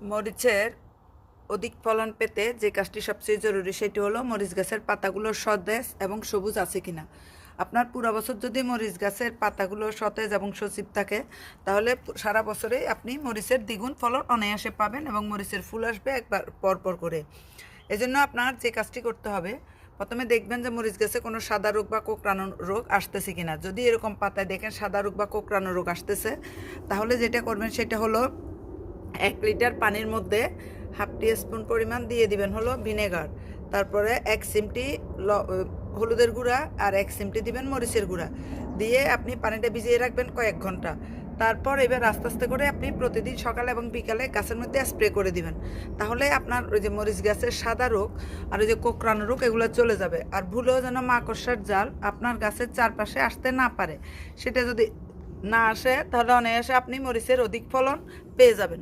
মরিচের অধিক ফলন পেতে যে কাজটি সবচেয়ে জরুরি সেটি হলো মরিচ গাছের পাতাগুলো সতেজ এবং সবুজ আছে কিনা। আপনার পুরো বছর যদি মরিচ গাছের পাতাগুলো সতেজ এবং সজীব থাকে তাহলে সারা বছরেই আপনি মরিচের দ্বিগুণ ফলন অনায়াসে পাবেন এবং মরিচের ফুল আসবে একবার পরপর করে। এজন্য আপনার যে কাজটি করতে হবে, প্রথমে দেখবেন যে মরিচ গাছে কোনো সাদা রোগ বা কোঁকড়ানো রোগ আসতেছে কিনা। যদি এরকম পাতায় দেখেন সাদা রোগ বা কোঁকড়ানো রোগ আসতেছে, তাহলে যেটা করবেন সেটা হলো 1 লিটার পানির মধ্যে হাফ টিস্পুন পরিমাণ দিয়ে দিবেন হলো ভিনেগার। তারপরে 1 চিমটি হলুদের গুঁড়া আর 1 চিমটি দিবেন মরিচের গুঁড়া দিয়ে আপনি পানিটা ভিজিয়ে রাখবেন কয়েক ঘন্টা। তারপর এবার আস্তে আস্তে করে আপনি প্রতিদিন সকালে এবং বিকালে গাছের মধ্যে স্প্রে করে দিবেন। তাহলে আপনার ওই যে মরিচ গাছের সাদা রোগ আর ওই যে কোঁকড়ানো রোগ এগুলো চলে যাবে। আর ভুলেও যেন মাকড়সার জাল আপনার গাছের চারপাশে আসতে না পারে। সেটা যদি না আসে তাহলে অনায়াসে আপনি মরিচের অধিক ফলন পেয়ে যাবেন।